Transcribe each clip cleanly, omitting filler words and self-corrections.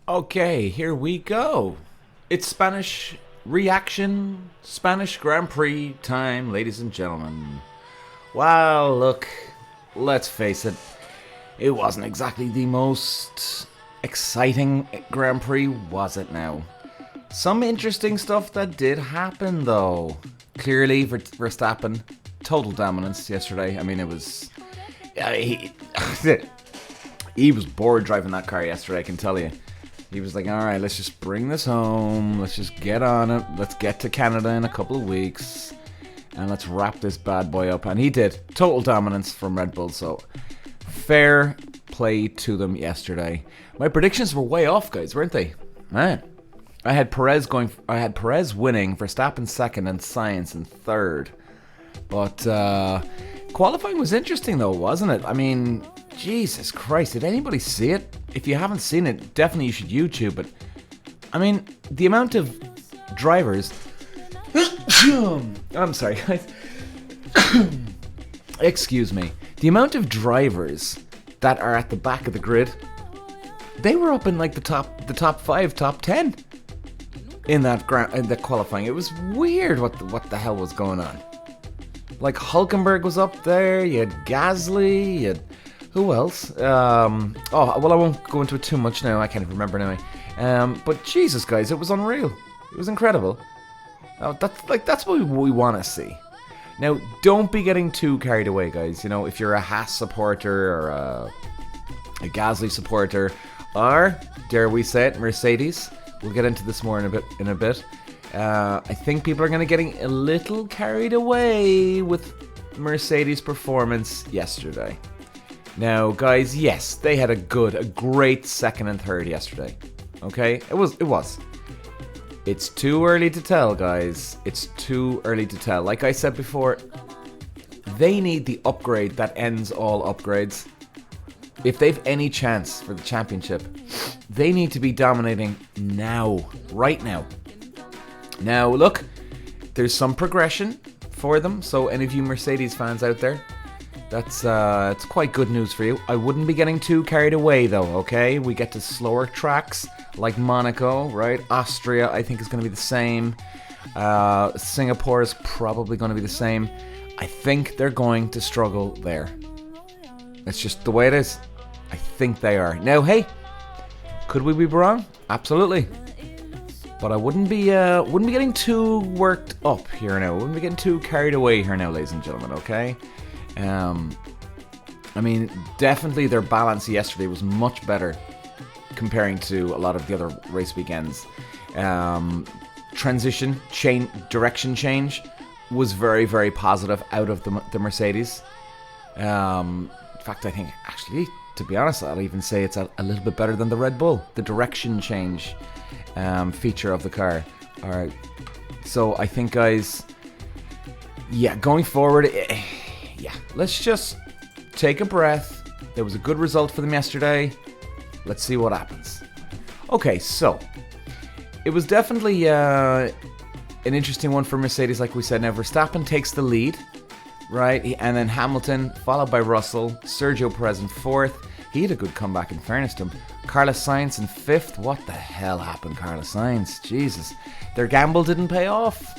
Okay, here we go. It's Spanish reaction, Spanish Grand Prix time, ladies and gentlemen. Well, look, let's face it, it wasn't exactly the most exciting Grand Prix, was it now? Some interesting stuff that did happen, though. Clearly, Verstappen, total dominance yesterday. I mean, it was... he was bored driving that car yesterday, I can tell you. He was like, alright, let's just bring this home. Let's just get on it. Let's get to Canada in a couple of weeks. And let's wrap this bad boy up. And he did. Total dominance from Red Bull. So, fair play to them yesterday. My predictions were way off, guys, weren't they? Man. I had Perez winning, Verstappen second, and Sainz in third. But, qualifying was interesting, though, wasn't it? I mean... Jesus Christ, did anybody see it? If you haven't seen it, definitely you should YouTube it. I mean, the amount of drivers... I'm sorry, guys. Excuse me. The amount of drivers that are at the back of the grid, they were up in like the top 5, top 10 in that qualifying. It was weird what the hell was going on. Like Hulkenberg was up there, you had Gasly, you had... Who else? I won't go into it too much now. I can't remember now. But Jesus, guys, it was unreal. It was incredible. That's what we want to see. Now, don't be getting too carried away, guys. You know, if you're a Haas supporter or a Gasly supporter, or dare we say it, Mercedes. We'll get into this more in a bit. I think people are going to getting a little carried away with Mercedes' performance yesterday. Now, guys, yes, they had a great second and third yesterday. Okay? It was. It's too early to tell, guys. It's too early to tell. Like I said before, they need the upgrade that ends all upgrades. If they've any chance for the championship, they need to be dominating now. Right now. Now, look, there's some progression for them. So, any of you Mercedes fans out there, that's it's quite good news for you. I wouldn't be getting too carried away, though, okay? We get to slower tracks like Monaco, right? Austria, I think, is going to be the same. Singapore is probably going to be the same. I think they're going to struggle there. It's just the way it is. I think they are. Now, hey, could we be wrong? Absolutely. But I wouldn't be getting too worked up here now. I wouldn't be getting too carried away here now, ladies and gentlemen, okay? I mean, definitely their balance yesterday was much better comparing to a lot of the other race weekends. Direction change was very, very positive out of the Mercedes. In fact, I think, actually, to be honest, I'll even say it's a little bit better than the Red Bull, the direction change feature of the car. All right. So I think, guys, yeah, going forward... Yeah, let's just take a breath. There was a good result for them yesterday. Let's see what happens. Okay, so it was definitely an interesting one for Mercedes, like we said. Now, Verstappen takes the lead, right? And then Hamilton, followed by Russell. Sergio Perez in fourth. He had a good comeback, in fairness to him. Carlos Sainz in fifth. What the hell happened, Carlos Sainz? Jesus. Their gamble didn't pay off.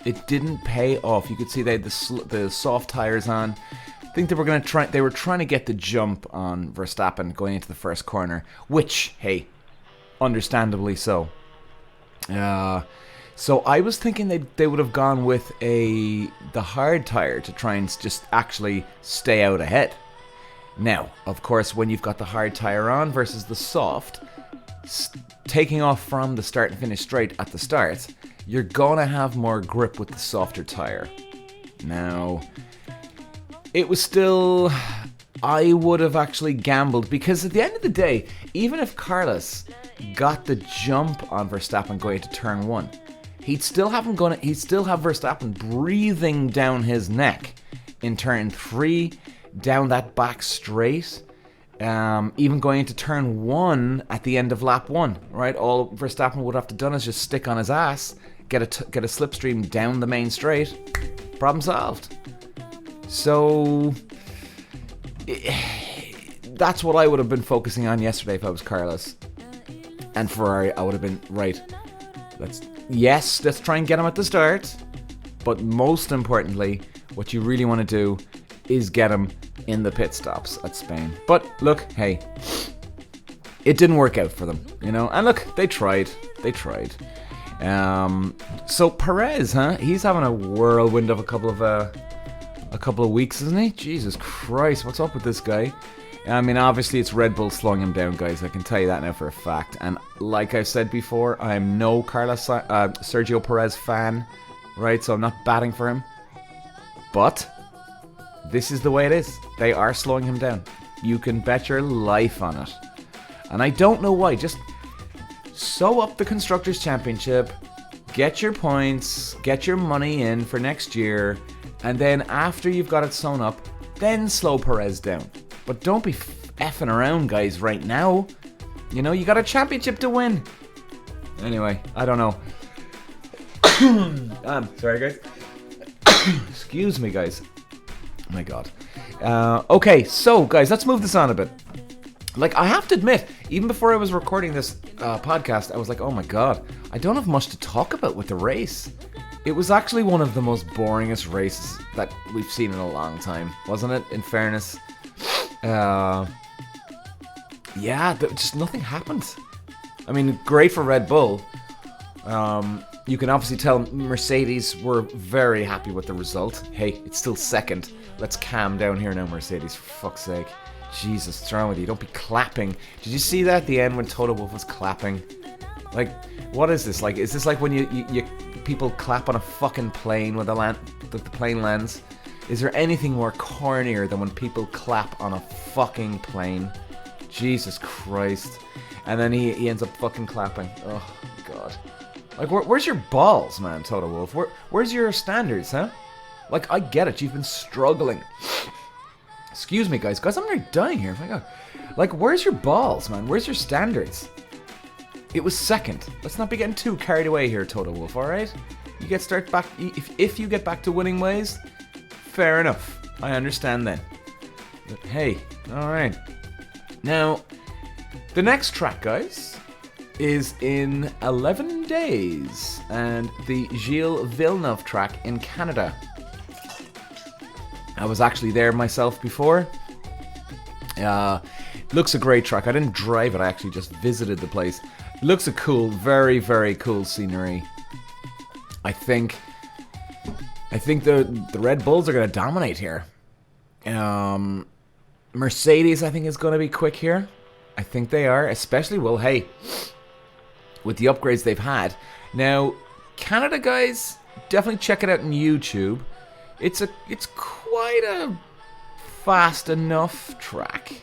It didn't pay off. You could see they had the soft tires on. I think they were trying to get the jump on Verstappen going into the first corner, which, hey, understandably so. So I was thinking they would have gone with the hard tire to try and just actually stay out ahead. Now, of course, when you've got the hard tire on versus the soft, taking off from the start and finish straight at the start, you're going to have more grip with the softer tire. Now, it was still... I would have actually gambled, because at the end of the day, even if Carlos got the jump on Verstappen going to turn 1, he'd still have Verstappen breathing down his neck in turn 3, down that back straight. Even going into turn 1 at the end of lap 1, right? All Verstappen would have to done is just stick on his ass, get a slipstream down the main straight, problem solved. So that's what I would have been focusing on yesterday if I was Carlos. And Ferrari, I would have been, right, let's try and get him at the start. But most importantly, what you really want to do is get him in the pit stops at Spain. But look, hey, it didn't work out for them, you know. And look, they tried. So Perez, he's having a whirlwind of a couple of weeks, isn't he? Jesus Christ, what's up with this guy? I mean, obviously it's Red Bull slowing him down, guys. I can tell you that now for a fact. And like I've said before, I'm no Sergio Perez fan, right? So I'm not batting for him. But this is the way it is. They are slowing him down. You can bet your life on it. And I don't know why. Just sew up the Constructors' Championship, get your points, get your money in for next year, and then after you've got it sewn up, then slow Perez down. But don't be effing around, guys, right now. You know, you got a championship to win. Anyway, I don't know. Sorry, guys. Excuse me, guys. Oh my God. Okay, so, guys, let's move this on a bit. Like, I have to admit, even before I was recording this podcast, I was like, oh my God, I don't have much to talk about with the race. It was actually one of the most boringest races that we've seen in a long time, wasn't it? In fairness. Just nothing happened. I mean, great for Red Bull. You can obviously tell Mercedes were very happy with the result. Hey, it's still second. Let's calm down here now, Mercedes, for fuck's sake. Jesus, what's wrong with you? Don't be clapping. Did you see that at the end when Toto Wolff was clapping? Like, what is this? Like, is this like when you people clap on a fucking plane with the plane lands? Is there anything more cornier than when people clap on a fucking plane? Jesus Christ. And then he ends up fucking clapping. Oh, God. Like, where's your balls, man, Toto Wolff? Where's your standards, huh? Like, I get it. You've been struggling. Excuse me, guys. Guys, I'm nearly dying here. Oh my God. Like, where's your balls, man? Where's your standards? It was second. Let's not be getting too carried away here, Toto Wolff, alright? You get start back... If you get back to winning ways, fair enough. I understand then. But hey, alright. Now, the next track, guys, is in 11 days. And the Gilles Villeneuve track in Canada. I was actually there myself before. Looks a great track. I didn't drive it, I actually just visited the place. Looks a cool, very, very cool scenery. I think the Red Bulls are going to dominate here. Mercedes, I think, is going to be quick here. I think they are, especially, well, hey, with the upgrades they've had. Now, Canada, guys, definitely check it out on YouTube. It's quite a fast enough track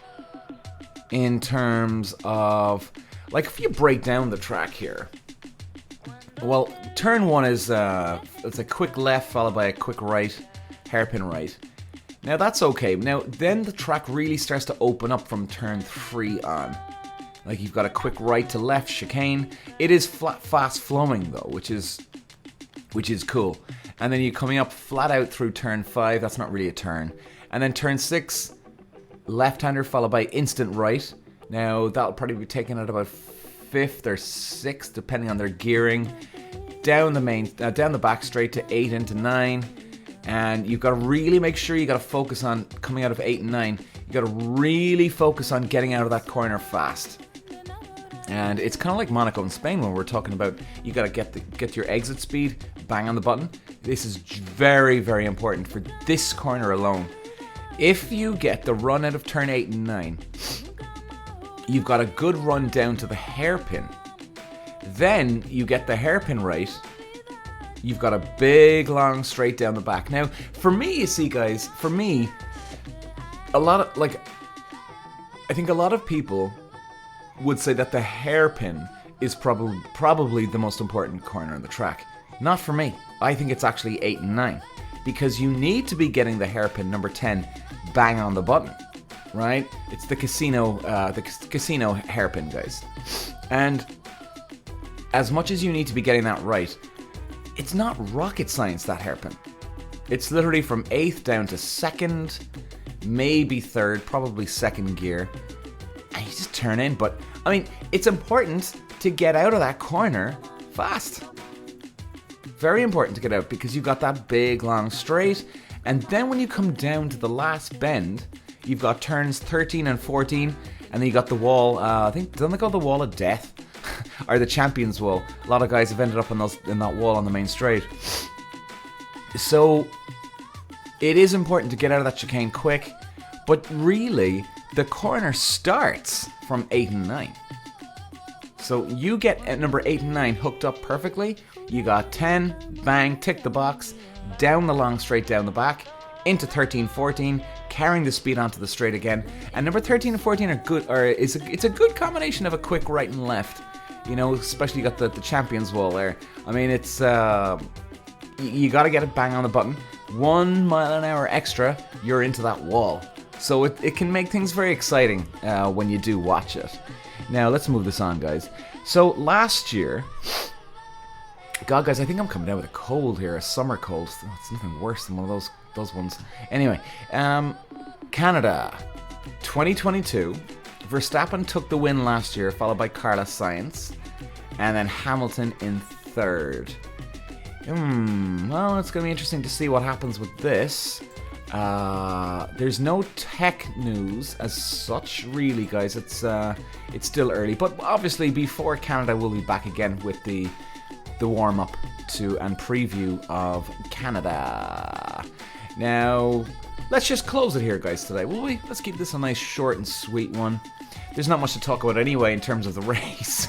in terms of, like, if you break down the track here. Well, turn one is it's a quick left followed by a quick right, hairpin right. Now that's okay. Now then the track really starts to open up from turn 3 on. Like, you've got a quick right to left chicane. It is fast flowing though, which is cool. And then you're coming up flat out through turn 5. That's not really a turn. And then turn 6, left-hander followed by instant right. Now that'll probably be taken at about 5th or 6th, depending on their gearing. Down the back straight to 8 into 9. And you've got to really make sure you got to focus on coming out of 8 and 9. You got to really focus on getting out of that corner fast. And it's kind of like Monaco and Spain when we're talking about you got to get your exit speed, bang on the button. This is very, very important for this corner alone. If you get the run out of turn 8 and 9, you've got a good run down to the hairpin. Then you get the hairpin right. You've got a big, long straight down the back. Now, for me, you see, guys, I think a lot of people would say that the hairpin is probably the most important corner on the track. Not for me. I think it's actually 8 and 9. Because you need to be getting the hairpin, number 10, bang on the button. Right? It's the casino hairpin, guys. And as much as you need to be getting that right, it's not rocket science, that hairpin. It's literally from 8th down to 2nd, maybe 3rd, probably 2nd gear. And you just turn in. But, I mean, it's important to get out of that corner fast. Very important to get out because you've got that big long straight, and then when you come down to the last bend, you've got turns 13 and 14, and then you got the wall. I think don't they call the wall of death, or the champions wall? A lot of guys have ended up in that wall on the main straight. So it is important to get out of that chicane quick, but really the corner starts from 8 and 9. So you get at number 8 and 9 hooked up perfectly. You got 10, bang, tick the box, down the long straight down the back, into 13, 14, carrying the speed onto the straight again. And number 13 and 14 are good, it's a good combination of a quick right and left. You know, especially you got the champions wall there. I mean, it's you got to get it bang on the button. 1 mile an hour extra, you're into that wall. So it can make things very exciting when you do watch it. Now, let's move this on, guys. So, last year... God, guys, I think I'm coming down with a cold here, a summer cold. Oh, it's nothing worse than one of those ones. Anyway, Canada, 2022. Verstappen took the win last year, followed by Carlos Sainz. And then Hamilton in third. Well, it's going to be interesting to see what happens with this. There's no tech news as such, really, guys. It's still early, but obviously before Canada, we'll be back again with the warm-up and preview of Canada. Now, let's just close it here, guys, today, will we? Let's keep this a nice short and sweet one. There's not much to talk about anyway in terms of the race.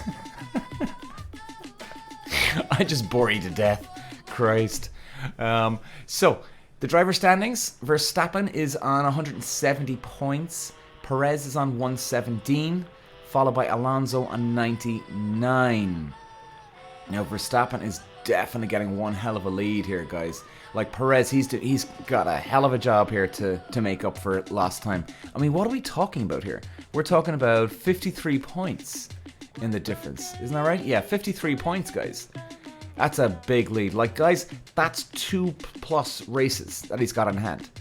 I just bore you to death. Christ. So, the driver standings, Verstappen is on 170 points. Perez is on 117, followed by Alonso on 99. Now, Verstappen is definitely getting one hell of a lead here, guys. Like Perez, he's got a hell of a job here to make up for lost time. I mean, what are we talking about here? We're talking about 53 points in the difference. Isn't that right? Yeah, 53 points, guys. That's a big lead. Like, guys, that's 2+ races that he's got in hand.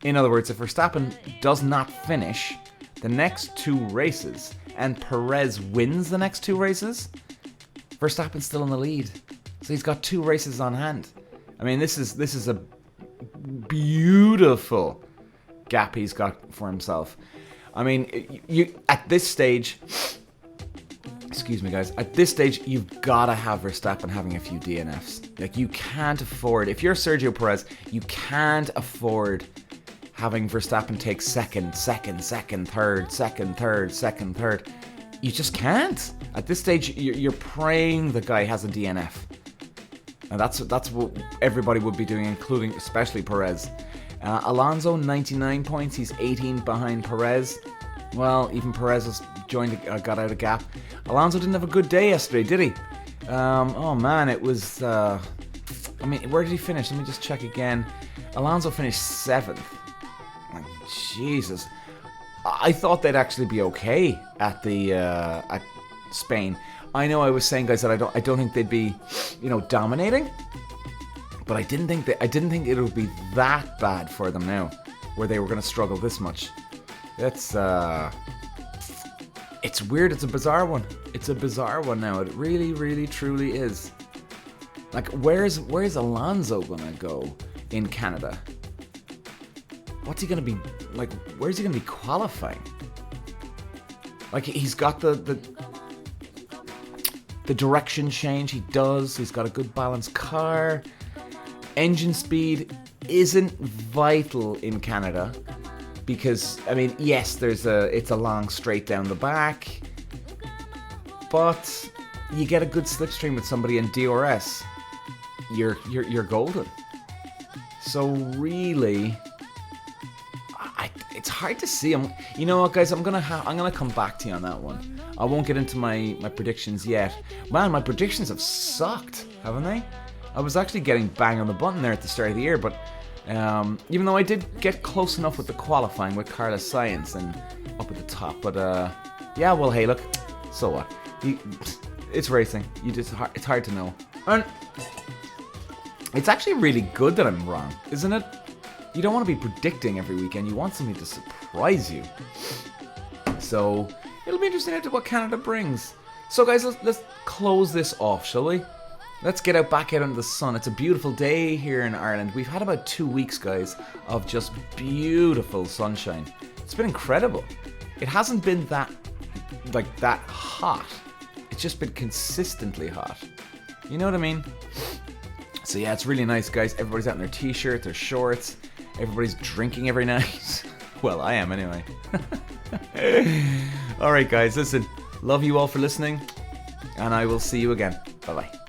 In other words, if Verstappen does not finish the next 2 races and Perez wins the next 2 races, Verstappen's still in the lead. So he's got 2 races on hand. I mean, this is a beautiful gap he's got for himself. I mean, you at this stage... Excuse me, guys. At this stage, you've got to have Verstappen having a few DNFs. Like, you can't afford... If you're Sergio Perez, you can't afford having Verstappen take second, third. You just can't. At this stage, you're praying the guy has a DNF. And that's what everybody would be doing, including especially Perez. Alonso, 99 points. He's 18 behind Perez. Well, even Perez has got out a gap. Alonso didn't have a good day yesterday, did he? Oh man, it was... I mean, where did he finish? Let me just check again. Alonso finished 7th. Like, Jesus. I thought they'd actually be okay at at Spain. I know I was saying, guys, that I don't think they'd be, dominating. But I didn't think it would be that bad for them now, where they were going to struggle this much. It's weird. It's a bizarre one. It's a bizarre one now. It really, really, truly is. Like, where's Alonso gonna go in Canada? What's he gonna be like? Where's he gonna be qualifying? Like, he's got the direction change. He does. He's got a good balanced car. Engine speed isn't vital in Canada. Because, I mean, yes, it's a long straight down the back, but you get a good slipstream with somebody in DRS, you're golden. So really, it's hard to see. You know what, guys? I'm gonna come back to you on that one. I won't get into my predictions yet. Man, my predictions have sucked, haven't they? I was actually getting bang on the button there at the start of the year, but. Even though I did get close enough with the qualifying with Carlos Sainz and up at the top, but yeah, well, hey, look, so what? It's racing. It's hard to know, and it's actually really good that I'm wrong, isn't it? You don't want to be predicting every weekend. You want something to surprise you. So it'll be interesting to what Canada brings. So, guys, let's close this off, shall we? Let's get back out into the sun. It's a beautiful day here in Ireland. We've had about 2 weeks, guys, of just beautiful sunshine. It's been incredible. It hasn't been that hot. It's just been consistently hot. You know what I mean? So yeah, it's really nice, guys. Everybody's out in their t-shirts, their shorts. Everybody's drinking every night. Well, I am anyway. Alright, guys, listen. Love you all for listening. And I will see you again. Bye-bye.